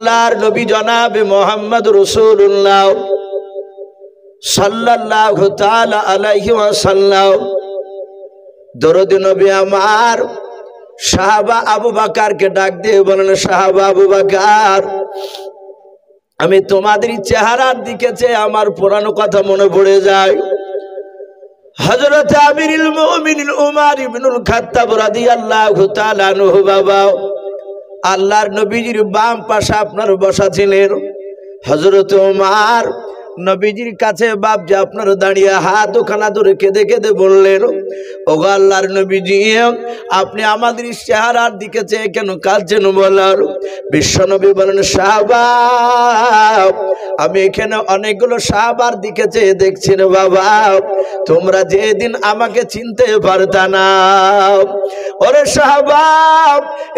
আল্লাহর নবী জনাবে মুহাম্মদ রাসূলুল্লাহ সাল্লাল্লাহু তাআলা আলাইহি ওয়াসাল্লাম দরুদ নবী আমার সাহাবা আবু বকরকে ডাক দিয়ে বলেন, সাহাবা আবু বকর, আমি তোমাদের চেহারার দিকে চেয়ে আমার পুরানো কথা মনে পড়ে যায়। হযরত আমিরুল মুমিনিন উমর ইবনুল খাত্তাব রাদিয়াল্লাহু তাআলা আনহু বাবা আল্লাহর নবীজির বাম পাশে আপনার বসা ছিলেন। হযরত ওমর নবীজির কাছে বাপজি আপনার দাঁড়িয়ে হাত ওখানা ধরে কেঁদে কেঁদে বললেন, ওগো আল্লাহর নবীজি, আপনি আমাদের চেহারার দিকে চেয়ে কেন কাঁদছেন? বলার বিশ্ব নবী বলেন, সাহাবা, আমি এখানে অনেকগুলো সাহাবার দিকে চেয়ে দেখছি রে বাবা, তোমরা যেদিন আমাকে চিনতে পারতা না। ওরে সাহাবা,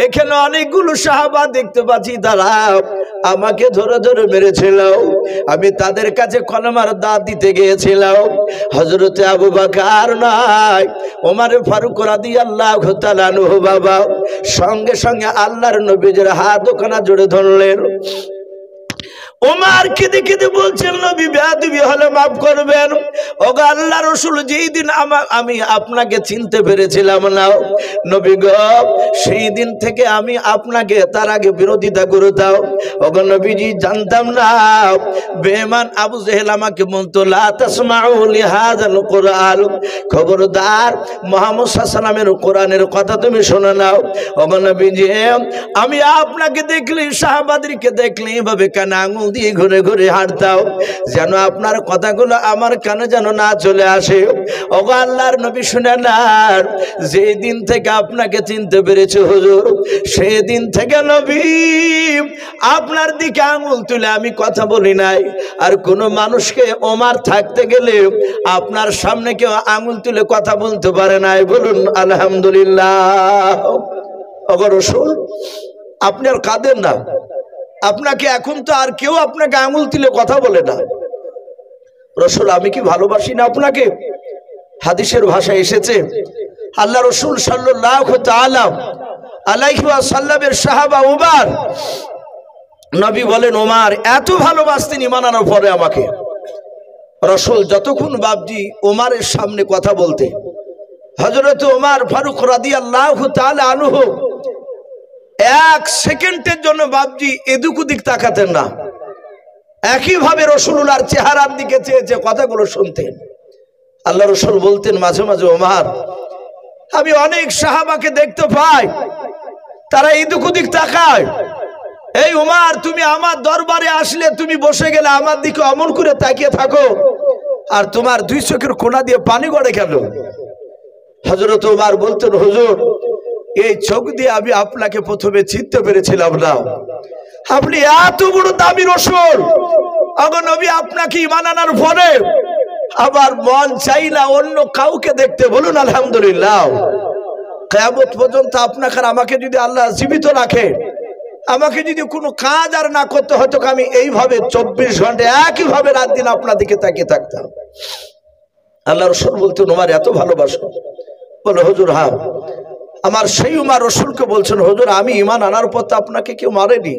এখানে অনেকগুলো সাহাবা দেখতে পাচ্ছি, তারা আমাকে ধরে ধরে মেরেছিল, আমি তাদের কাছে কলমার দাঁত দিতে গিয়েছিলাম। হযরতে আবু বকর নাই, ওমর ফারুক রাদিয়াল্লাহু তাআলা আনহু বাবা সঙ্গে সঙ্গে আল্লাহর নবীর হাত ওখানা জোরে ধরলেন। ওমর কেঁদে কেঁদে বলছেন, নবী বেয়াদবি হলে মাফ করবেন। ওগো আল্লাহর রাসূল, যেই দিন আমি আপনাকে চিনতে পেরেছিলাম না নবী গো, সেই দিন থেকে আমি আপনাকে তার আগে বিরোধিতা করতাম। ওগো নবীজি, জানতাম না বেঈমান আবু জেহেল আমাকে বলতো, লা তাসমাউ লিহাযাল কুরআন, খবরদার মুহাম্মদ সাল্লাল্লাহু আলাইহি ওয়াসাল্লামের কোরআনের কথা তুমি শুনে নাও। ওগো নবীজি, আমি আপনাকে দেখলি, সাহাবাদেরকে দেখলি, এভাবে কানে আঙুল দিয়ে ঘুরে ঘুরে হাঁটতাম, যেন আপনার কথাগুলো আমার কানে যেন না চলে আসে। ওগো আল্লাহর নবী, শুনে নেন, যেই দিন থেকে আপনাকে চিনতে পেরেছি হুজুর, সেই দিন থেকে নবী আপনার দিকে আঙুল তুলে আমি কথা বলি নাই। আর কোনো মানুষকে ওমর থাকতে গেলে আপনার সামনে কেউ আঙুল তুলে কথা বলতে পারে নাই। বলুন আলহামদুলিল্লাহ। ওগো রাসূল, আপনি আর কাঁদেন না, আপনাকে এখন তো আর কেউ আপনাকে আঙুল তুলে কথা বলে না। রাসূল, আমি কি ভালোবাসি না আপনাকে? হাদিসের ভাষায় এসেছে, আল্লাহ রাসূল সাল্লাল্লাহু তাআলা আলাইহি ওয়াসাল্লামের সাহাবা উমর, নবী বলেন, ওমর এত ভালোবাসতেন ঈমান আনার পরে আমাকে। রাসূল যতক্ষণ বাপজি ওমরের সামনে কথা বলতে, হযরত ওমর ফারুক রাদিয়াল্লাহু তাআলা আনহু এক সেকেন্ডের জন্য বাপজি এদিক ওদিক তাকাতেন না, একইভাবে রাসূলুল্লাহর চেহারার দিকে চেয়ে যে কথাগুলো শুনতেন। আল্লাহ রাসূল বলতেন মাঝে মাঝে, ওমর, আমি অনেক সাহাবাকে দেখতে পাই, তারা এদিক ওদিক তাকায়। এই ওমর, তুমি আমার দরবারে আসলে তুমি বসে গেলে আমার দিকে অমন করে তাকিয়ে থাকো, আর তোমার দুই চোখের কোনা দিয়ে পানি গড়ে গেল। হযরত ওমর বলতেন, হুজুর, এই চোখ দিয়ে আমি আপনাকে প্রথমে চিনতে পেরেছিলাম না, আপনি এত বড় দামি রাসূল। ওগো নবী, আপনাকে ঈমান আনার পরে আমার মন চাই না অন্য কাউকে দেখতে। বলুন আলহামদুলিল্লাহ। কিয়ামত পর্যন্ত আপনাকে আর আমাকে যদি আল্লাহ জীবিত রাখে, আমাকে যদি কোনো কাজ আর না করতে হতো, আমি এইভাবে 24 ঘন্টা একইভাবে রাত দিন আপনার দিকে তাকিয়ে থাকতাম। আল্লাহ রাসূল বলতেন, ওমর এত ভালোবাসো? বলে, হুজুর হ্যাঁ। আমার সেই উমর রাসূলকে বলছেন, হুজুর, আমি ঈমান আনার পর তো আপনাকে কেউ মারেনি।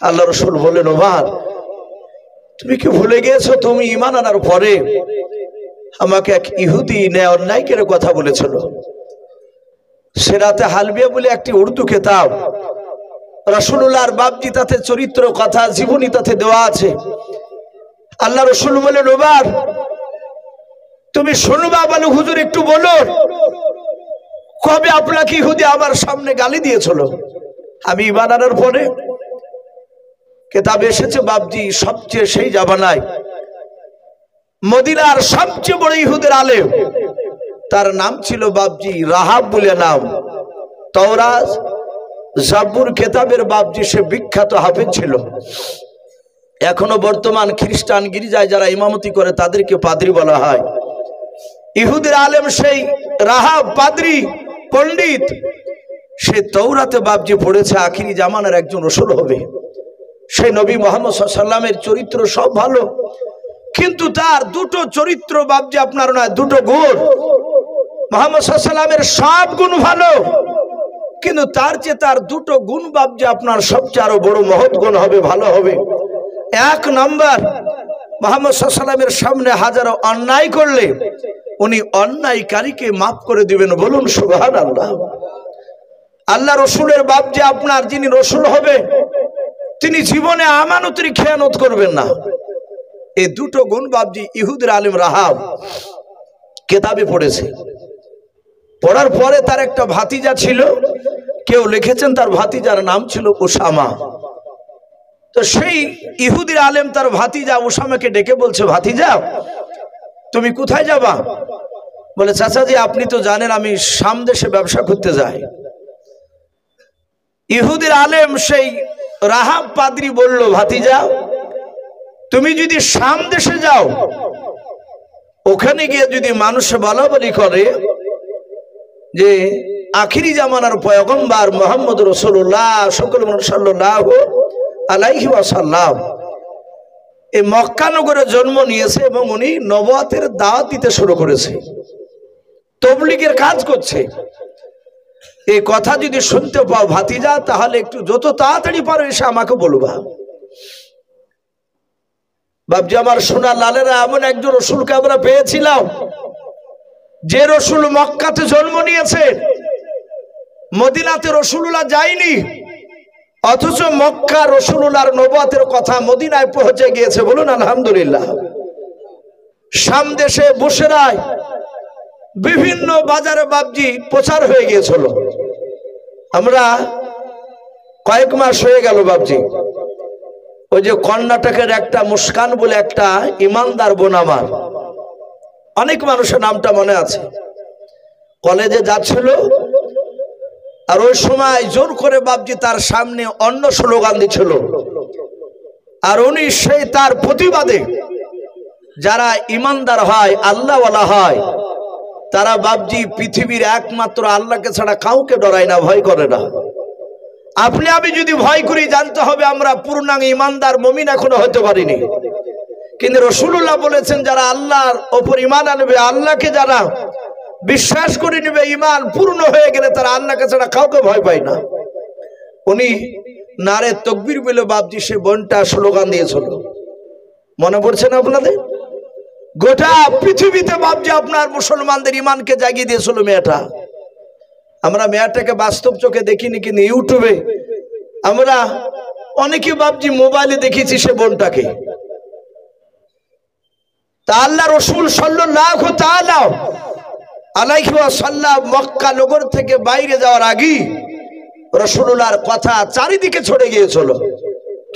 আল্লাহ রাসূল বলেন, ওমর, তুমি কি ভুলে গিয়েছো, তুমি ঈমান আনার পরে আমাকে এক ইহুদি অন্যায় করে কথা বলেছিল। সিরাতে হালবিয়া বলে একটি উর্দু কিতাব, রাসূলুল্লাহর বাপজি তাতে চরিত্র কথা জীবনী তাতে দেওয়া আছে। আল্লাহ রাসূল বলেন, ওমর, তুমি শুনবা? বলে, হুজুর একটু বলো, কবে আপনাকে ইহুদি আমার সামনে গালি দিয়েছিল আমি ঈমান আনার পরে? কিতাবে এসেছে বাপজি, সবচেয়ে সেই জামানায় মদিনার সবচেয়ে বড় ইহুদের আলেম, তার নাম ছিল বাপজি রাহাব বলে নাম। তাওরাত জাবুর কিতাবের বাপজি সে বিখ্যাত হাফেজ ছিল। এখনো বর্তমান খ্রিস্টান গির্জায় যারা ইমামতি করে তাদেরকে পাদ্রী বলা হয়। ইহুদের আলেম সেই রাহাব পাদ্রী পণ্ডিত, সে তাওরাতে বাপজি পড়েছে আখিরি জামানার একজন রাসূল হবে। সেই নবী মুহাম্মদ সাল্লাল্লাহু আলাইহি ওয়াসাল্লামের চরিত্র সব ভালো, কিন্তু তার দুটো চরিত্র বাপজি আপনার নয়, দুটো গুণ। মুহাম্মদ সাল্লাল্লাহু আলাইহি ওয়াসাল্লামের সব গুণ ভালো, কিন্তু তার চেয়ে তার দুটো গুণ বাবজি আপনার সবচেয়ে আরো বড় মহৎ গুণ হবে, ভালো হবে। এক নাম্বার, মুহাম্মদ সাল্লাল্লাহু আলাইহি ওয়াসাল্লামের সামনে হাজারো অন্যায় করলে উনি অন্যায়কারীকে মাফ করে দিবেন। বলুন সুবহানাল্লাহ। আল্লাহ রসুলের বাপ যে আপনার, যিনি রসুল হবে, তিনি জীবনে আমানতের খেয়ানত করবেন না। এই দুটো গুণ বাবজি ইহুদের আলেম রাহাব কেতাবে পড়েছে। পড়ার পরে তার একটা ভাতিজা ছিল, কেউ লিখেছেন তার ভাতিজার নাম ছিল উসামা। তো সেই ইহুদির আলেম তার ভাতিজা উসামাকে ডেকে বলছে, ভাতিজা তুমি কোথায় যাবা? বলে, চাচাজি আপনি তো জানেন আমি শাম দেশে ব্যবসা করতে যাই। ইহুদির আলেম সেই রাহাব পাদ্রী বলল, ভাতিজা তুমি যদি শাম দেশে যাও, ওখানে গিয়ে যদি মানুষ বলা বলি করে যে আখিরি জামানার পয়গম্বর মুহাম্মদ রাসূলুল্লাহ সাল্লাল্লাহু আলাইহি ওয়াসাল্লাম এই মক্কা নগরে জন্ম নিয়েছে এবং উনি নবুয়তের দাওয়াত দিতে শুরু করেছে, তাবলীগের কাজ করছে, এই কথা যদি শুনতে পাও ভাতিজা, তাহলে একটু যত তাড়াতাড়ি পারো এসে আমাকে বলবা। বাবজি আমার সোনার লালেরা, এমন একজন রসুলকে আমরা পেয়েছিলাম যে রসুল মক্কাতে জন্ম নিয়েছে, মদিনাতে রসুলুল্লাহ যায়নি, অথচ মক্কা রসুলুল্লাহর নবুয়তের কথা মদিনায় পৌঁছে গিয়েছে। বলুন আলহামদুলিল্লাহ। শাম দেশে বুশরায় বিভিন্ন বাজারে বাবজি প্রচার হয়ে গিয়েছিল। আমরা কয়েক মাস হয়ে গেল বাবজি, ওই যে কর্ণাটকের একটা মুস্কান বলে একটা ইমানদার বোন আমার, অনেক মানুষের নামটা মনে আছে, কলেজে যাচ্ছিল, আর ওই সময় জোর করে বাবজি তার সামনে অন্য স্লোগান দিচ্ছিল, আর উনি সেই তার প্রতিবাদে যারা ইমানদার হয়, আল্লাহওয়ালা হয়, তারা বাবজি পৃথিবীর একমাত্র আল্লাহকে ছাড়া কাউকে ডরায় না, ভয় করে না। আপনি আমি যদি ভয় করি, জানতে হবে আমরা পূর্ণাঙ্গ ইমানদার মুমিন এখনো হতে পারিনি। কিন্তু রাসূলুল্লাহ বলেছেন যারা আল্লাহর ওপর ঈমান আনবে, আল্লাহকে যারা বিশ্বাস করে নেবে, ঈমান পূর্ণ হয়ে গেলে তারা আল্লাহকে ছাড়া কাউকে ভয় পায় না। উনি নারে তাকবীর বলে বাবজি সে বোনটা স্লোগান দিয়েছিল, মনে পড়ছে না আপনাদের? গোটা পৃথিবীতে বাবজি আপনার মুসলমানদের ঈমানকে জাগিয়ে দিয়েছিল মেয়েটা। আমরা মেয়েটাকে বাস্তব চোখে দেখিনি, কিন্তু ইউটিউবে আমরা অনেকে বাবজি মোবাইলে দেখেছি সে বোনটাকে। তা আল্লাহ রসুল সাল্লাল্লাহু তাআলা আলাইহি ওয়াসাল্লাম মক্কা নগর থেকে বাইরে যাওয়ার আগে রাসূলুল্লাহর কথা চারিদিকে ছড়ে গিয়েছিল।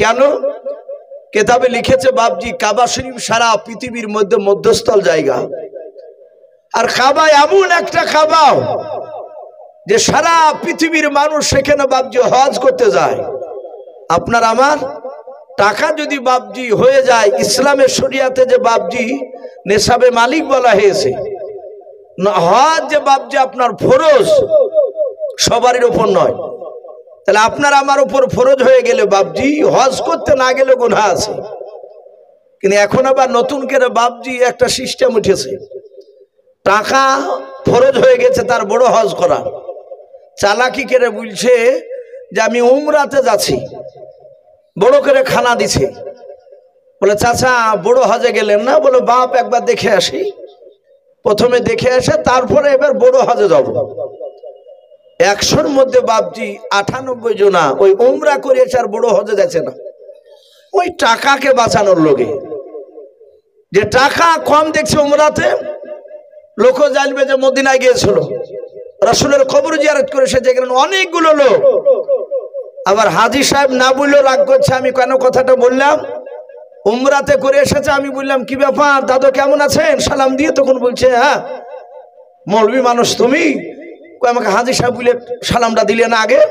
কেন? কিতাবে লিখেছে বাবজি কাবা শরীফ সারা পৃথিবীর মধ্যে মধ্যস্থল জায়গা, আর কাবা এমন একটা কাবা যে সারা পৃথিবীর মানুষ সেখানে বাবজি হজ করতে যায়। আপনার আমার টাকা যদি বাবজি হয়ে যায়, ইসলামের শরিয়াতে যে বাবজি নেশাবে মালিক বলা হয়েছে, হজ যে বাবজি আপনার ফরজ, সবারই উপর নয়। তাহলে আপনার আমার উপর ফরজ হয়ে গেলে বাবজি হজ করতে না গেলে গুনাহ আছে। কিন্তু এখন আবার নতুন করে বাবজি একটা সিস্টেম উঠেছে, টাকা ফরজ হয়ে গেছে তার বড় হজ করা। চালাকি করে বলছে যে আমি উমরাতে যাচ্ছি, বড় করে খানা দিছে। বলে চাচা বড় হজে গেলেন না? বলে বাপ একবার দেখে আসি। প্রথমে দেখে আসে, তারপরে এবার বড় হজে যাব। 100-র মধ্যে বাবজি 98 জনা ওই উমরা করেছে আর বড় হজে যাচ্ছে না। ওই টাকাকে বাঁচানোর লোকে, যে টাকা কম দেখছে উমরাতে, লোক জানবে যে মদিনায় গিয়েছিল, রাসূলের কবর জিয়ারত করেছে, যেখানে অনেকগুলো লোক। আবার হাজী সাহেব না বললেও রাগ করছে, আমি কেন কথাটা বললাম, উমরাতে করে এসেছে। আমি বললাম কি ব্যাপার দাদু কেমন আছেন, সালাম দিয়ে তখন বলছে হ্যাঁ মৌলবী মানুষ তুমি, আমাকে হাজী সাহেব বলে সালামটা দিলে না আগে,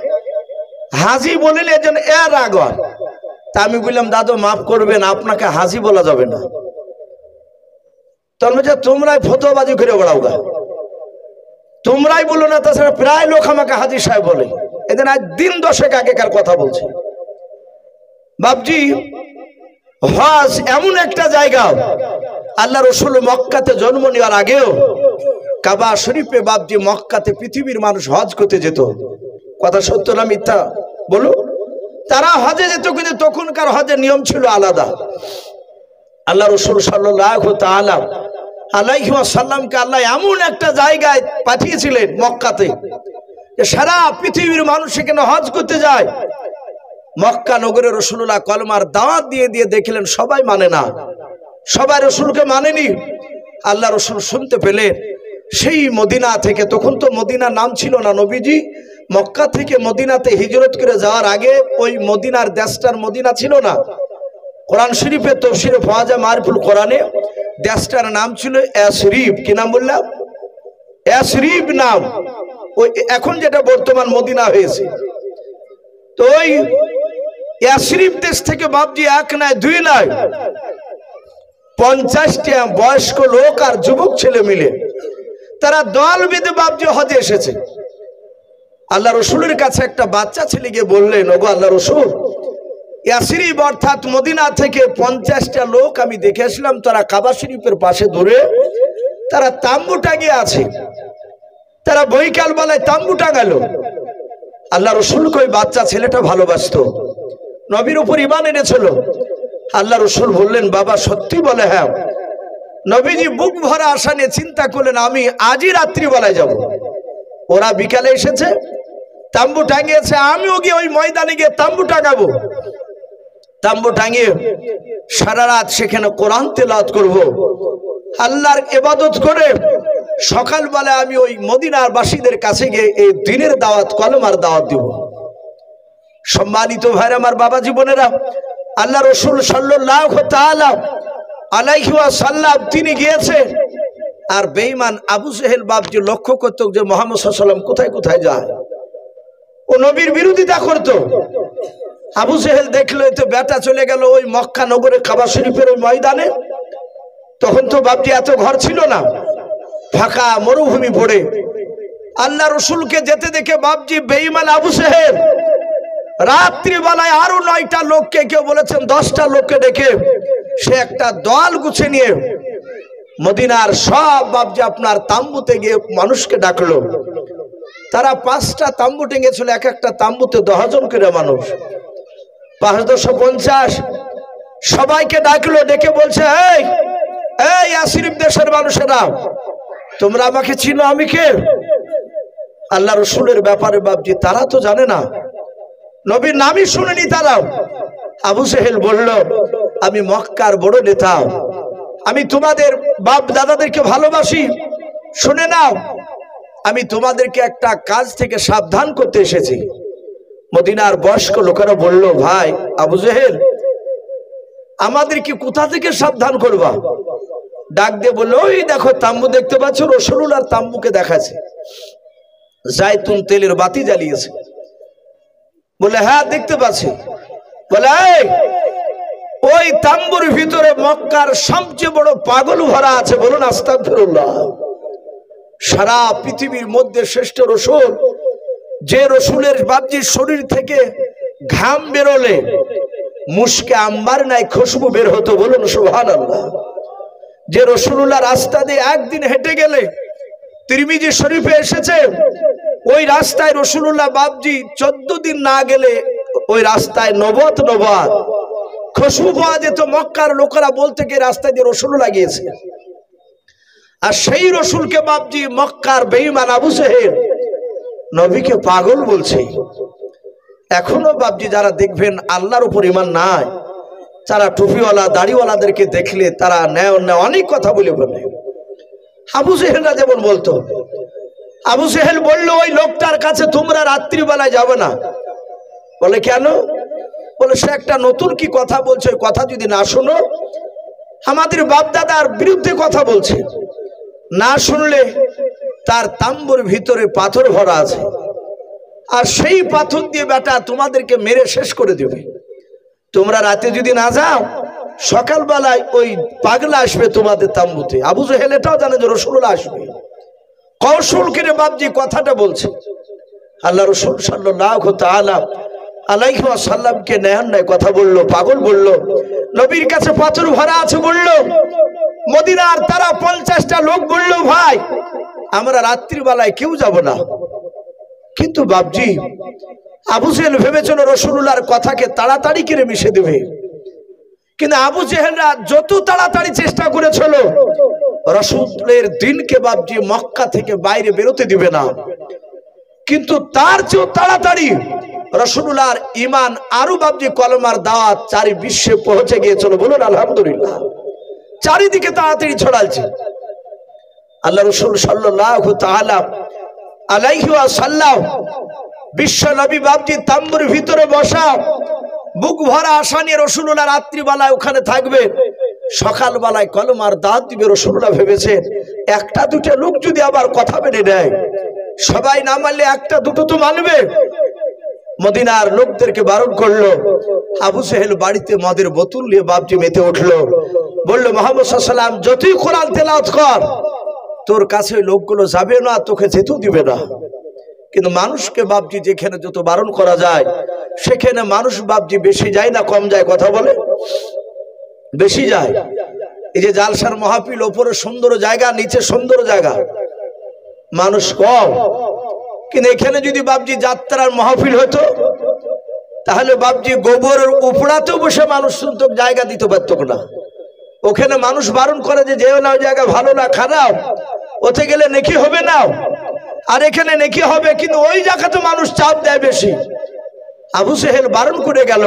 হাজী বলিলে যেন এর রাগ হয়। তা আমি বললাম দাদু মাফ করবেন, আপনাকে হাজী বলা যাবে না। তখন বলছে তোমরাই ফতোয়াবাজি করে বেড়াও গা, তোমরাই বলো না, তাছাড়া প্রায় লোক আমাকে হাজী সাহেব বলে। এদিন আজ দিন 10 আগেকার কথা বলছে বাবজি। হজ এমন একটা জায়গা, আল্লাহ রসুল মক্কাতে জন্ম নেওয়ার আগেও কাবা শরীফে বাবজি মক্কাতে পৃথিবীর মানুষ হজ করতে যেত। কথা সত্য না মিথ্যা বলো? তারা হজে যেত, কিন্তু তখনকার হজের নিয়ম ছিল আলাদা। আল্লাহ রসুল সাল্লাল্লাহু তাআলা আলাইহি ওয়াসাল্লামকে আল্লাহ এমন একটা জায়গায় পাঠিয়েছিলেন মক্কাতে, যে সারা পৃথিবীর মানুষ সেখানে হজ করতে যায়। মক্কা নগরে রাসূলুল্লাহ কলমার দাওয়াত দিয়ে দিয়ে দেখলেন সবাই মানে না, সবাই রসুলকে মানেনি। আল্লাহ রসুল শুনতে পেলেন সেই মদিনা থেকে, তখন তো মদিনার নাম ছিল না, নবীজি মক্কা থেকে মদিনাতে হিজরত করে যাওয়ার আগে ওই মদিনার দেশটার মদিনা ছিল না। কোরআন শরীফে তাফসীরে পাওয়া যায়, মারিফুল কোরআনে দেশটার নাম ছিল ইয়াসরিব। কি নাম বললাম? ইয়াসরিব নাম, ওই এখন যেটা বর্তমান মদিনা হয়েছে। তো ওই ইয়াসরিব দেশ থেকে বাপজি এক নয় দুই নয় 50টা বয়স্ক লোক আর যুবক ছেলে মিলে তারা দল বেঁধে বাপজি হজে এসেছে। আল্লাহ রসুলের কাছে একটা বাচ্চা ছেলে গিয়ে বললেন, ওগো আল্লাহ রসুল, ইয়াসরিব অর্থাৎ মদিনা থেকে 50টা লোক আমি দেখে আসলাম, তারা কাবা শরীফের পাশে দূরে তারা তাম্বু টাঙিয়ে আছে, তারা বৈকাল বেলায় তাম্বু টাঙালো। আল্লাহ রসুলকে ওই বাচ্চা ছেলেটা ভালোবাসতো, নবীর উপর ঈমান এনেছিল। আল্লাহ রসুল বললেন, বাবা সত্যি বলে? হ্যাঁ। নবীজি বুক ভরা আশা নিয়ে চিন্তা করলেন, আমি আজই রাত্রিবেলায় যাব। ওরা বিকালে এসেছে, তাম্বু টাঙিয়েছে, আমিও গিয়ে ওই ময়দানে গিয়ে তাম্বু টাঙাবো। তাম্বু টাঙিয়ে সারা রাত সেখানে কোরআন তেলাওয়াত করব, আল্লাহর ইবাদত করে সকালবেলায় আমি ওই মদিনার বাসীদের কাছে গিয়ে এই দ্বীনের দাওয়াত, কলমার দাওয়াত দিব। সম্মানিত ভাইরা আমার, বাবা জীবনেরা, আল্লাহ রসুল সাল্লাল্লাহু তাআলা আলাইহি ওয়াসাল্লাম তিনি গিয়েছে। আর বেঈমান আবু জেহেল বাপজি লক্ষ্য করত যে মুহাম্মদ সাল্লাল্লাহু আলাইহি ওয়াসাল্লাম কোথায় কোথায় যায়, ও নবীর বিরোধিতা করত। আবু জেহেল দেখলো তো বেটা চলে গেল ওই মক্কা নগরে কাবা শরীফের ওই ময়দানে। তখন তো বাপজি এত ঘর ছিল না, ফাঁকা মরুভূমি পড়ে। আল্লাহ রসুলকে যেতে দেখে বাপজি বেঈমান আবু জেহেল রাত্রিবেলায় আরো 9টা লোককে, কেউ বলেছেন 10টা লোককে ডেকে সে একটা দল গুছে নিয়ে মদিনার সব বাপজি আপনার তাম্বুতে গিয়ে মানুষকে ডাকলো। তারা 5টা তাম্বু টেঙেছিল, এক একটা তাম্বুতে 10 জন করে মানুষ, 5,250 সবাইকে ডাকলো। ডেকে বলছে, এই এই ইয়াসরিব দেশের মানুষেরা, তোমরা আমাকে চিনো, আমি কে? আল্লাহ রসুলের ব্যাপারে বাপজি তারা তো জানে না, নবীর নামই শুনেনি তারা। আবু জেহেল বলল, আমি মক্কার বড় নেতা, আমি তোমাদের বাপ দাদাদেরকে ভালোবাসি, শুনে নাও, আমি তোমাদেরকে একটা কাজ থেকে সাবধান করতে এসেছি। মদিনার বয়স্ক লোকেরা বলল, ভাই আবু জেহেল, আমাদেরকে কোথা থেকে সাবধান করবা? ডাক দিয়ে বললো, ওই দেখো তাম্বু দেখতে পাচ্ছ, রাসূলুল্লাহর তাম্বুকে দেখাচ্ছে, জাইতুন তেলের বাতি জ্বালিয়েছে। বলে, হ্যাঁ দেখতে পাচ্ছি। বলে, ওই তাম্বুর ভিতরে মক্কার সবচেয়ে বড় পাগল ভরা আছে, বলুন আস্তাগফিরুল্লাহ। সারা পৃথিবীর মধ্যে শ্রেষ্ঠ রসুল, যে রসুলের বাপজির শরীর থেকে ঘাম বেরোলে মুশকে আম্বার নাই খুশবু বের হতো, বলুন সুবহানাল্লাহ। যে রসুলুল্লাহ রাস্তা দিয়ে একদিন হেঁটে গেলে, তিরমিজি শরীফে এসেছে, ওই রাস্তায় রসুলুল্লাহ বাপজি 14 দিন না গেলে ওই রাস্তায় নবত খুশবু পাওয়া যেত। মক্কার লোকেরা বলতে গিয়ে রাস্তায় দিয়ে রসুলুল্লাহ গিয়েছে। আর সেই রসুলকে বাপজি মক্কার বেঈমান আবু জেহেল নবীকে পাগল বলছে। এখনো বাপজি যারা দেখবেন আল্লাহর উপর ঈমান নাই, যারা টুপিওয়ালা দাড়িওয়ালাদেরকে দেখলে তারা ন্যায় অন্যায় অনেক কথা বলে বলে। আবু জেহেলরা যেমন বলতো, আবু জেহেল বললো, ওই লোকটার কাছে তোমরা রাত্রিবেলায় যাবে না। বলে, কেন? বলে, সে একটা নতুন কি কথা বলছে, ওই কথা যদি না শোনো, আমাদের বাপদাদার বিরুদ্ধে কথা বলছে, না শুনলে তার তাম্বুর ভিতরে পাথর ভরা আছে, আর সেই পাথর দিয়ে বেটা তোমাদেরকে মেরে শেষ করে দেবে। তোমরা রাতে যদি না যাও, সকালবেলায় ওই পাগলা আসবে তোমাদের তাম্বুতে। আবু জেহেল এটাও জানে যে রাসূলুল্লাহ আসবে, কৌশল করে বাপজি কথাটা বলছে। আল্লাহ রসুল সাল্লাল্লাহু তাআলা আলাইহি ওয়াসাল্লামকে ন্যায় কথা বললো, পাগল বললো, নবীর কাছে পাথর ভরা আছে বললো। মদিনার তারা 50টা লোক বললো, ভাই আমরা রাত্রিবেলায় কেউ যাব না, কিন্তু বাপজি আবু জেহেল ভেবেছিল রাসূলুল্লাহর কথাকে তাড়াতাড়ি করে মিশে দেবে, কিন্তু আবু জেহেলরা যত তাড়াতাড়ি চেষ্টা করেছিল রাসূলের দিনকে বাপজি মক্কা থেকে বাইরে বেরোতে দিবে না, কিন্তু তার চেয়েও তাড়াতাড়ি রাসূলুল্লাহর ঈমান আরো বাপজি কলমার দাওয়াত চারি বিশ্বে পৌঁছে গিয়েছিল। বলুন আলহামদুলিল্লাহ। চারিদিকে তাড়াতাড়ি ছড়ালছে। আল্লাহ রাসূল সাল্লাল্লাহু তাআলা আলাইহি ওয়াসাল্লাম বিশ্ব নবী বাপজি তাম্বুর ভিতরে বসা, বুক ভরা আশা নিয়ে রাসূলুল্লাহ রাত্রিবেলায় ওখানে থাকবে, সকালবেলায় কলমার দাওয়াত দিবে। রাসূলুল্লাহ ভেবেছেন একটা দুটো লোক যদি আবার কথা মেনে নেয়, সবাই না মানলে একটা দুটো তো মানবে। মদিনার লোকদেরকে বারণ করলো। আবু জেহেল বাড়িতে মদের বোতল নিয়ে বাপজি মেতে উঠলো, বললো মুহাম্মদ সাল্লাল্লাহু আলাইহি ওয়াসাল্লাম যতই কোরআন তেলাওয়াত কর, তোর কাছে লোকগুলো যাবে না, তোকে যেতেও দিবে না। কিন্তু মানুষকে বাপজি যেখানে যত বারণ করা যায় সেখানে মানুষ বাপজি বেশি যায় না কম যায়? কথা বলে বেশি যায়। এই যে জালসার মাহফিল, ওপরে সুন্দর জায়গা, নিচে সুন্দর জায়গা, মানুষ কম। কিন্তু এখানে যদি বাপজি যাত্রার মাহফিল হতো তাহলে বাপজি গোবরের উপড়াতেও বসে মানুষ শুনতো, জায়গা দিতে পারত না। ওখানে মানুষ বারণ করে যে যেও না, জায়গা ভালো না খারাপ, ওতে গেলে নেকি হবে না, আর এখানে নেকি হবে, কিন্তু ওই জায়গাতে মানুষ চাপ দেয় বেশি। আবু জেহেল বারণ করে গেল,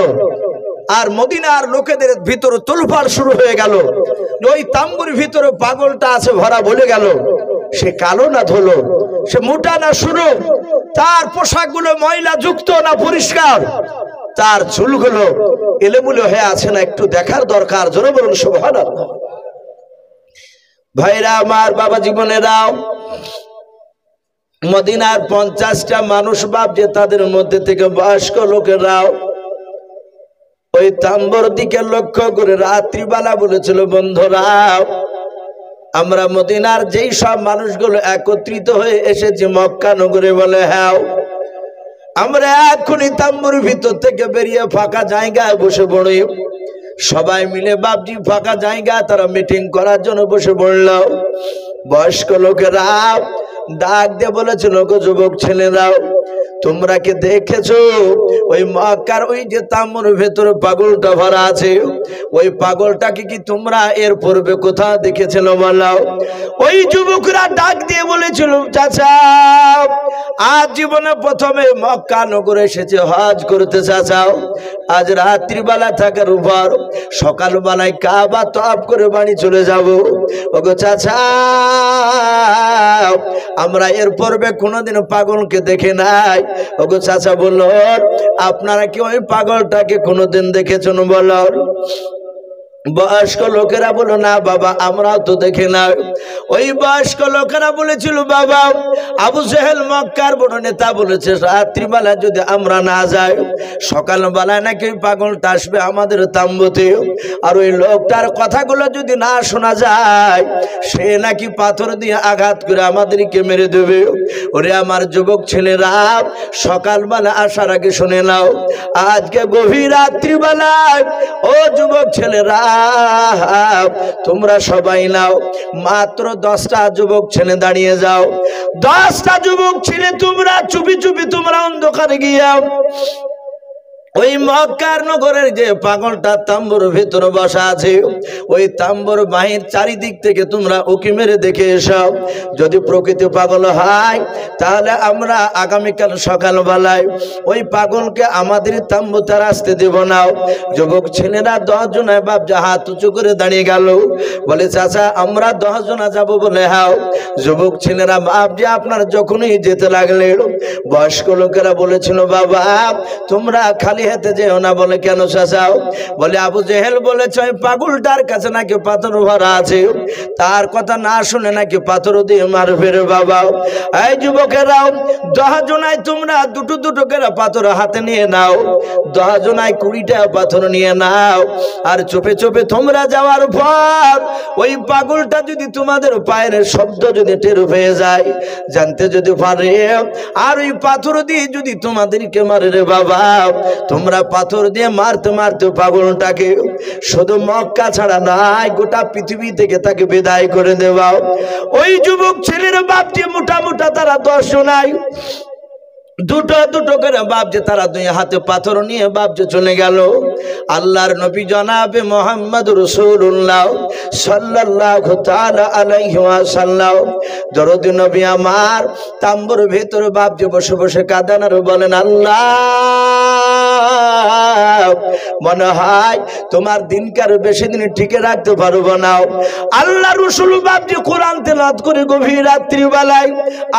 আর মদিনার লোকেদের ভিতরে তোলপাড় শুরু হয়ে গেল। ওই তাম্বুর ভিতরে পাগলটা আছে ভরা, বলে গেল সে কালো না ধুলো, সে মোটা না সরু, তার পোশাকগুলো ময়লা যুক্ত না পরিষ্কার, তার চুলগুলো এলোমেলো হয়ে আছে না, একটু দেখার দরকার। জোরে বলুন সুবহানাল্লাহ। ভাইরা আমার, বাবা জীবনেরাও, মদিনার 50টা মানুষ বাপ যে তাদের মধ্যে থেকে বয়স্ক লোকেরাও ওই তাম্বুর দিকে লক্ষ্য করে রাত্রিবেলা বলেছিল, বন্ধুরা আমরা মদিনার যেই সব মানুষগুলো একত্রিত হয়ে এসেছি মক্কা নগরে, বলে হ্যাঁ আমরা এখনই তাম্বুর ভিতর থেকে বেরিয়ে ফাঁকা জায়গায় বসে পড়ি। সবাই মিলে বাপজি ফাঁকা জায়গা তারা মিটিং করার জন্য বসে পড়ল। বয়স্ক লোকেরা ডাক দিয়ে বলেছিল, যুবক ছেলেরাও তোমরা কি দেখেছো ওই মক্কার ওই যে তাম্বুর ভেতরে পাগলটা ভরা আছে, ওই পাগলটাকে কি তোমরা এর পূর্বে কোথাও দেখেছিল বলো? ওই যুবকরা ডাক দিয়ে বলেছিল, চাচা আজ জীবনে প্রথমে মক্কা নগরে এসেছে হজ করতে, চাচাও আজ রাত্রিবেলা থাকার উপর সকালবেলায় কাবা তওয়াফ করে বাড়ি চলে যাব। ওগো চাচা আমরা এর পূর্বে কোনোদিন পাগলকে দেখে নাই। ওগো চাচা বলল, আপনারা কি ওই পাগলটাকে কোনোদিন দেখেছেন বলো? বয়স্ক লোকেরা বলো, না বাবা আমরাও তো দেখি না। ওই বয়স্ক লোকেরা বলেছিল, বাবা আবু জেহেল মক্কার বড় নেতা বলেছে রাত্রিবেলা যদি আমরা না যাই সকালবেলায় নাকি ওই পাগলটা আসবে আমাদের তাম্বুতে, আর ওই লোকটার কথাগুলো যদি না শোনা যায় সে নাকি পাথর দিয়ে আঘাত করে আমাদেরকে মেরে দেবে। ওরে আমার যুবক ছেলেরা, সকালবেলা আসার আগে শুনে নাও, আজকে গভীর রাত্রিবেলায় ও যুবক ছেলেরা তোমরা সবাই নাও, মাত্র 10টা যুবক ছেলে দাঁড়িয়ে যাও। 10টা যুবক ছেলে তোমরা চুপি চুপি তোমরা অন্ধকারে গিয়াও ওই মক্কার নগরের যে পাগলটা তাম্বুর ভিতরে বসা আছে ওই তাম্বুর বাহির চারিদিক থেকে তোমরা উকি মেরে দেখে এসো। যদি প্রকৃতি পাগল হয় তাহলে আমরা আগামীকাল সকালবেলায় ওই পাগলকে আমাদের তাম্বুতে আসতে দেব না। যুবক ছেলেরা 10 জনায় বাপ যা হাত উঁচু করে দাঁড়িয়ে গেল, বলে চাচা আমরা 10 জনা যাব বলে হাও। যুবক ছেলেরা বাপ যে আপনার যখনই যেতে লাগলে বয়স্ক লোকেরা বলেছিল, বাবা তোমরা খালি হাতে যেও না। বলে কেন চাচাও? বলে আবু জেহেল বলেছে ওই পাগলটার কাছে নাকি পাথর ভরা আছে, তার কথা না শুনে নাকি পাথর দিয়ে মারবে রে বাবা। এই যুবকেরাও 10 জনায় তোমরা দুটো দুটো করে পাথর হাতে নিয়ে নাও, 10 জনায় 20টা পাথর নিয়ে নাও, আর চুপে চুপে তোমরা যাওয়ার পর ওই পাগলটা যদি তোমাদের পায়ের শব্দ যদি টের পেয়ে যায়, জানতে যদি পারে, আর ওই পাথর দিয়ে যদি তোমাদেরকে মারে রে বাবা, তোমরা পাথর দিয়ে মারতে মারতে পাগলটাকে শুধু মক্কা ছাড়া নাই গোটা পৃথিবী থেকে তাকে বিদায় করে দেওয়া। ওই যুবক ছেলের বাপটি মোটা মোটা তারা 10 জনায় দুটো দুটো করে বাপজি তারা দুই হাতে পাথর নিয়ে বাপজি চলে গেল। আল্লাহর নবী জনাবে মুহাম্মদ রাসূলুল্লাহ সাল্লাল্লাহু তাআলা আলাইহি ওয়াসাল্লাম দরদি নবী আমার তাম্বুর ভেতর বাপজি বসে বসে কাঁদেন আর বলেন, আল্লাহ মনে হয় তোমার দিনকার বেশি দিন টিকে রাখতে পারবো না। আল্লাহ রাসূল বাপজি কোরআন তেলাওয়াত করে গভীর রাত্রি বেলায়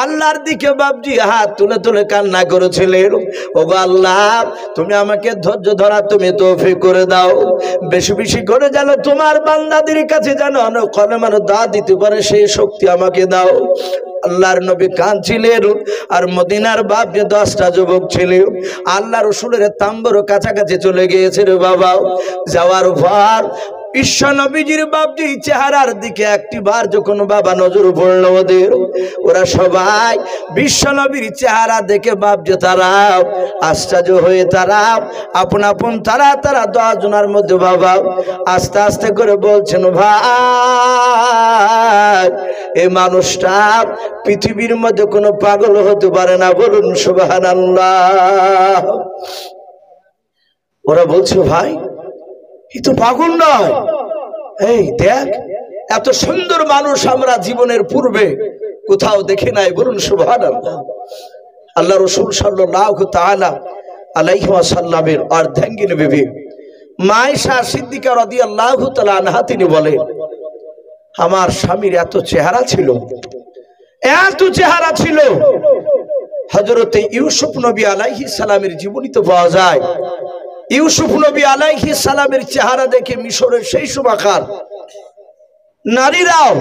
আল্লাহর দিকে বাপজি হাত তুলে তুলে কান্না করেছিলেন। ওগো আল্লাহ, তুমি আমাকে ধৈর্য ধরা তুমি তৌফিক করে দাও, বেশি বেশি করে যেন তোমার বান্দাদের কাছে যেন কলেমার দাওয়াত দিতে পারে সেই শক্তি আমাকে দাও। আল্লাহর নবী কাঁদছিলেন আর মদিনার বাপ যে 10টা যুবক ছিল আল্লাহ রসুলের তাম্বুর কাছাকাছি চলে গিয়েছে রে বাবা। যাওয়ার পর বিশ্ব নবীজির বাপজি চেহারার দিকে একটি বার যখন বাবা নজর পড়ল ওদের, ওরা সবাই বিশ্ব নবীর চেহারা দেখে বাপজি তারা আশ্চর্য হয়ে তারা আপন আপন তারা 10 জনের মধ্যে বাবা আস্তে আস্তে করে বলছেন, ভাই এই মানুষটা পৃথিবীর মধ্যে কোনো পাগল হতে পারে না, বলুন সুবহানাল্লাহ। ওরা বলছে, ভাই এ তো পাগল নয়, এই দেখ এত সুন্দর মানুষ আমরা জীবনের পূর্বে কোথাও দেখি নাই, বলুন সুবহানাল্লাহ। আল্লাহ রাসূল সাল্লাল্লাহু তাআলা আলাইহি ওয়াসাল্লামের অর্ধাঙ্গিনী বিবি মা আয়েশা সিদ্দিকা রাদিয়াল্লাহু তাআলা আনহা তিনি বলেন, আমার স্বামীর এত চেহারা ছিল, এত চেহারা ছিল। হযরতে ইউসুফ নবী আলাইহিস সালামের জীবনী তো পাওয়া যায়। ইউসুফ নবী আলাইহিস সালামের চেহারা দেখে মিশরের সেই সময়কার নারীরাও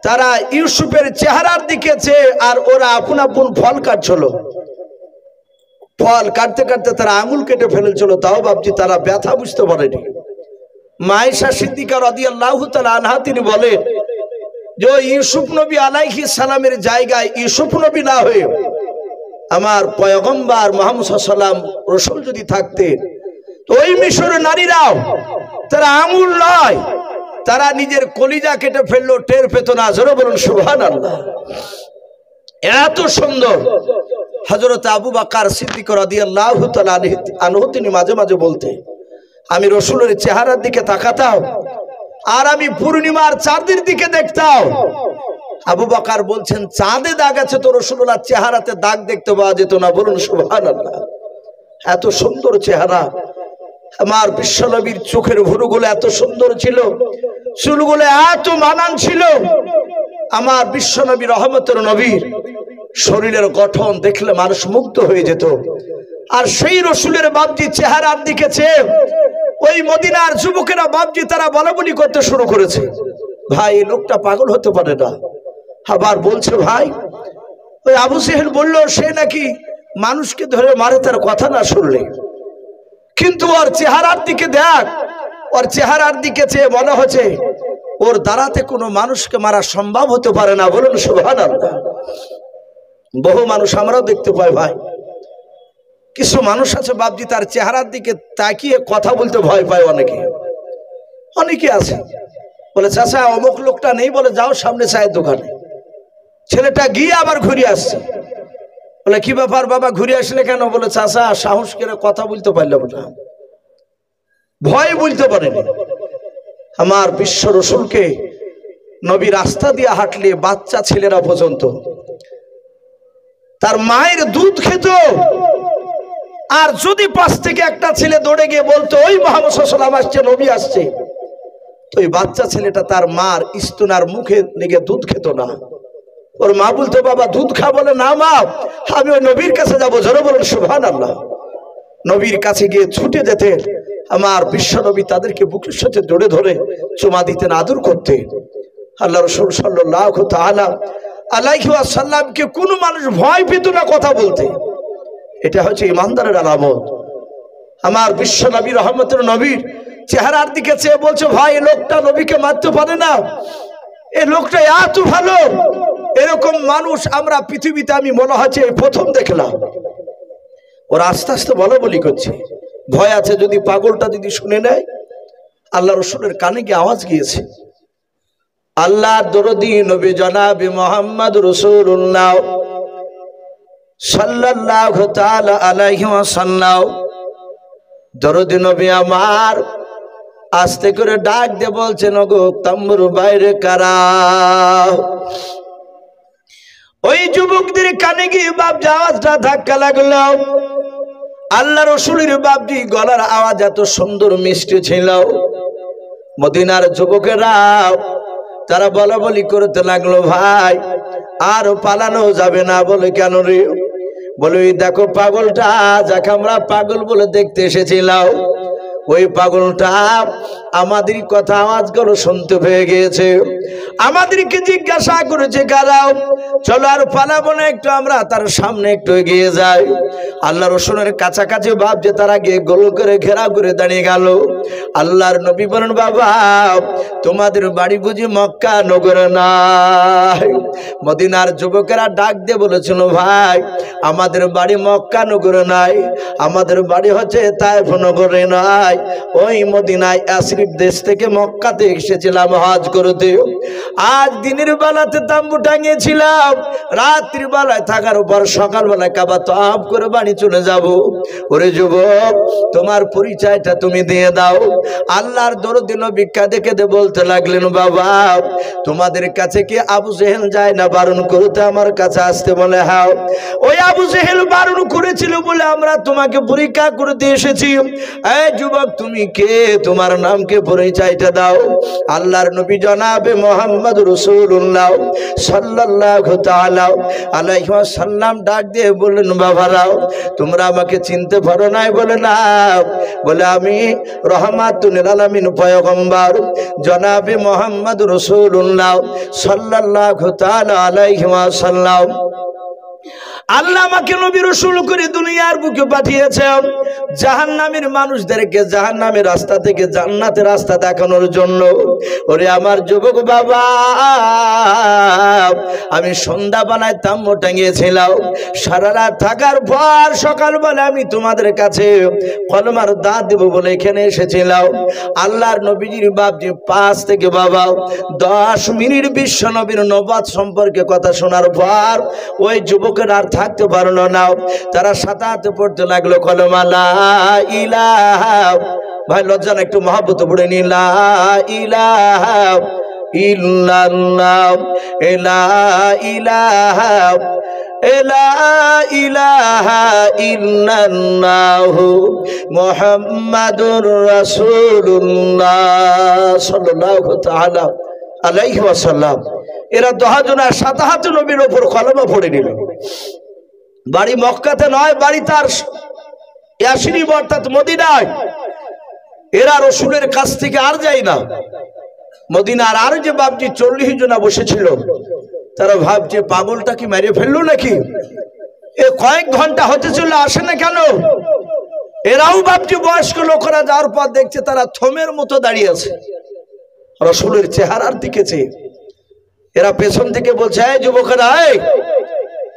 তারা ইউসুফের চেহারার দিকে চেয়ে আর ওরা আপন আপন ফল কাটছিল। ফল কাটতে কাটতে তারা আঙুল কেটে ফেলেছিল, তাও বাপজি তারা ব্যথা বুঝতে পারেনি। মা আয়েশা সিদ্দিকা রাদিয়াল্লাহু তাআলা আনহা তিনি বলেন যে ইউসুফ নবী আলাইহিস সালামের জায়গায় ইউসুফ নবী না হয়ে আমার পয়গম্বর মুহাম্মদ সাল্লাল্লাহু আলাইহি ওয়াসাল্লাম রাসূল যদি থাকতেন, তো ওই মিশরের নারীরাও তারা আঙুল নয়, তারা নিজের কলিজা কেটে ফেললো, টের পেত না। জোরে বলুন সুবহানাল্লাহ। এত সুন্দর। হযরত আবু বকর সিদ্দিক রাদিয়াল্লাহু তাআলা আনহু তিনি মাঝে মাঝে বলতেন, আমি রাসূলের চেহারার দিকে তাকাতাম আর আমি পূর্ণিমার চাঁদের দিকে দেখতাম। আবু বকর বলছেন, চাঁদে দাগ আছে তো রাসূলুল্লাহ চেহারাতে দাগ দেখতে পাওয়া যেত না, বলুন সুবহানাল্লাহ। এত সুন্দর চেহারা। আমার বিশ্বনবীর চোখের ভুরুগুলো এত সুন্দর ছিল, চুলগুলো এত মানান ছিল। আমার বিশ্বনবী রহমতের নবীর শরীরের গঠন দেখলে মানুষ মুগ্ধ হয়ে যেত। আর সেই রসুলের বাপজি চেহারার দিকে চেয়ে ওই মদিনার যুবকেরা বাপজি তারা বলাবলি করতে শুরু করেছে, ভাই এই লোকটা পাগল হতে পারে না। আবার বলছে, ভাই ওই আবু জেহেল বলল সে নাকি মানুষকে ধরে মারে তার কথা না শুনলে, কিন্তু ওর চেহারার দিকে দেখ, ওর চেহারার দিকে চেয়ে মনে হচ্ছে ওর দ্বারাতে কোনো মানুষকে মারা সম্ভব হতে পারে না, বলুন সুবহানাল্লাহ। বহু মানুষ আমরাও দেখতে পাই ভাই, কিছু মানুষ আছে বাপজি তার চেহারার দিকে তাকিয়ে কথা বলতে ভয় পায়। অনেকে আছে বলে, চাচা অমুক লোকটা নেই, বলে যাও সামনে চায়ের দোকানে। ছেলেটা গিয়ে আবার ঘুরে আসছে, বলে কি ব্যাপার বাবা ঘুরে আসলে কেন? বলে চাচা সাহস করে কথা বলতে পারলাম না, ভয় বলতে পারেনি। আমার বিশ্ব রসুলকে নবী রাস্তা দিয়ে হাঁটলে বাচ্চা ছেলেরা পর্যন্ত তার মায়ের দুধ খেত, আর যদি পাশ থেকে একটা ছেলে দৌড়ে গিয়ে বলতো ওই মুহাম্মদ সাল্লাল্লাহু আলাইহি ওয়াসাল্লাম আসছে, নবী আসছে, তো ওই বাচ্চা ছেলেটা তার মার স্তনার মুখে লেগে দুধ খেত না। ওর মা বলতো বাবা দুধ খা, বলে না মা আমি ওই নবীর কাছে যাবো। জোরে বলুন সুবহানাল্লাহ। নবীর কাছে গিয়ে ছুটে যেতে আমার বিশ্ব নবী তাদেরকে বুকের সাথে জড়ে ধরে চুমা দিতেন, আদর করতেন। আল্লাহ রাসূল সাল্লাল্লাহু তাআলা আলাইহি ওয়াসাল্লামকে কোন মানুষ ভয় পেত না কথা বলতে। এটা হচ্ছে ইমানদারের আলামত। আমার বিশ্ব নবী রহমতের নবীর চেহারার দিকে চেয়ে বলছে, ভাই এই লোকটা নবীকে মারতে পারে না, এই লোকটা এত ভালো, এরকম মানুষ আমরা পৃথিবীতে আমি মনে হচ্ছে প্রথম দেখলাম। ওরা আস্তে আস্তে বলাবলি করছে, ভয় আছে যদি পাগলটা যদি শুনে নেয়। আল্লাহ রসুলের কানে গিয়ে আওয়াজ গিয়েছে, আল্লাহর দরদি নবী জনাবে মুহাম্মদ রাসূলুল্লাহ সাল্লাল্লাহু তাআলা আলাইহি ওয়াসাল্লাম দরুদ নবী আমার আস্তে করে ডাক দিয়ে বলছেন, ওগো তাম্বুর বাইরে কারা? ওই যুবকদের কানে গিয়ে বাপজি আওয়াজটা ধাক্কা লাগলো। আল্লাহ রসুলের বাপজি গলার আওয়াজ এত সুন্দর মিষ্টি ছিল। মদিনার যুবকেরা তারা বলা বলি করতে লাগলো, ভাই আর পালানো যাবে না। বলে কেন রে? বলে ওই দেখো পাগলটা, যাকে আমরা পাগল বলে দেখতে এসেছিলাম, ওই পাগলটা আমাদের কথা আওয়াজগুলো শুনতে পেয়ে গিয়েছে, আমাদেরকে জিজ্ঞাসা করেছে কারাও, চলো আর পালাবো না, একটু আমরা তার সামনে একটু এগিয়ে যাই। আল্লাহ রসুলের কাছাকাছি ভাব যে তারা গিয়ে গোল করে ঘেরাও করে দাঁড়িয়ে গেল। আল্লাহর নবী বলেন, বাবা তোমাদের বাড়ি বুঝি মক্কা নগরে নাই? মদিনার যুবকেরা ডাক দিয়ে বলেছিল, ভাই আমাদের বাড়ি মক্কা নগরে নাই, আমাদের বাড়ি হচ্ছে তায়েফ নগরে নাই, ওই মদিনায় আশরিফ দেশ থেকে মক্কাতে এসেছিলাম হজ করতে। আজ দিনের বেলাতে তাম্বু টাঙিয়েছিলাম, রাত্রির বেলায় থাকার পর সকালবেলায় কাবা তওয়াফ করে বাড়ি চলে যাব। ওরে যুবক, তোমার পরিচয়টা তুমি দিয়ে দাও। আল্লাহর দরদি নবী কাঁদে কেঁদে বলতে লাগলেন, বাবা তোমাদের কাছে কি আবু জেহেল যায় না বারণ করতে আমার কাছে আসতে? বলে হ্যাঁ, ওই আবু জেহেল বারণ করেছিল বলে আমরা তোমাকে পরীক্ষা করতে এসেছি। এই যুবক তুমি কে? তোমার নামকে পরিচয়টা দাও। আল্লাহর নবী জনাবে মুহাম্মদ রাসূলুল্লাহ সাল্লাল্লাহু তাআলা আলাইহি ওয়াসাল্লাম ডাক দিয়ে বললেন, বাবারাও তোমরা আমাকে চিনতে পারো নাই? বলে না। বলে আমি রহমাতুল আলামিন পয়গম্বর জনাবে মুহাম্মদ রাসূলুল্লাহ সাল্লাল্লাহু তাআলা আলাইহি ওয়াসাল্লাম। আল্লাহ আমাকে নবী রাসূল করে দুনিয়ার বুকে পাঠিয়েছেন জাহান্নামের মানুষদেরকে জাহান্নামের রাস্তা থেকে জান্নাতের রাস্তা দেখানোর জন্য। ওরে আমার যুবক বাবা, আমি সন্ধ্যাবেলায় তাম্বু টাঙিয়েছিলাম, সারা রাত থাকার পর সকালবেলা আমি তোমাদের কাছে কলমার দাঁত দেব বলে এখানে এসেছিলাম। আল্লাহর নবীজির বাপজি পাঁচ থেকে বাবা 10 মিনিট বিশ্ব নবীর নবুয়ত সম্পর্কে কথা শোনার পর ওই যুবকের আর থাকতে পারলো না। তারা সাতাতে পড়তে লাগলো কলমা লা ইলাহা, ভাই লজ্জা না, একটু মহব্বত পড়ে নি, লা ইলাহা ইল্লাল্লাহ, লা ইলাহা লা ইলাহা ইল্লাল্লাহু মুহাম্মাদুর রাসূলুল্লাহ সাল্লাল্লাহু তাআলা আলাইহি ওয়াসাল্লাম। এরা 10 জনা সাতাহাত নবীর উপর কলমা পড়ে নিল। বাড়ি মক্কাতে নয়, বাড়ি তার ইয়াসরিব অর্থাৎ মদিনায়। এরা রসুলের কাছ থেকে আর যায় না। মদিনার আর যে বাপজি 40 জনা বসেছিল, তারা ভাবছে পাগলটা কি মেরে ফেললো নাকি? এ কয়েক ঘন্টা হতে চলে আসে না কেন? এরাও বাপজি বয়স্ক লোকেরা যাওয়ার পর দেখছে তারা থমের মতো দাঁড়িয়ে আছে রসুলের চেহারার দিকে চেয়ে। এরা পেছন থেকে বলছে, এই যুবকেরা,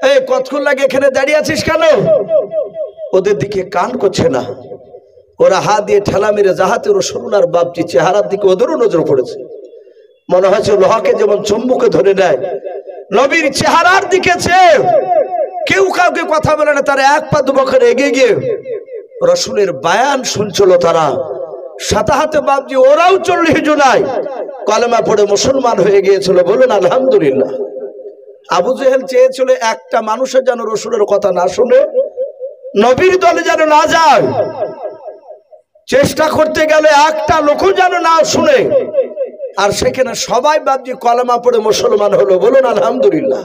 এই কতক্ষণ লাগে এখানে দাঁড়িয়ে আছিস কেন? ওদের দিকে কান করছে না। ওরা হাত দিয়ে ঠেলা মেরে যাহাতে রসুলুল্লাহর বাপজি চেহারার দিকে ওদেরও নজর পড়েছে। মনে হয়েছে লোহাকে যেমন চুম্বকে ধরে নেয়, নবীর চেহারার দিকে চেয়ে কেউ কাউকে কথা বলে না। তারা এক পা দুপা করে এগিয়ে গিয়ে রসুলের বায়ান শুনছিল। তারা সাতাহাতে বাপজি ওরাও 40 জনায় কলেমা পড়ে মুসলমান হয়ে গিয়েছিল। বলুন আলহামদুলিল্লাহ। আবু জেহেল চেয়েছিল একটা মানুষের যেন রসুলের কথা না শুনে, নবীর দলে যেন না যায়, চেষ্টা করতে গেলে একটা লোকও যেন না শুনে। আর সেখানে সবাই বাপজি কলেমা পড়ে মুসলমান হলো। বলুন আলহামদুলিল্লাহ।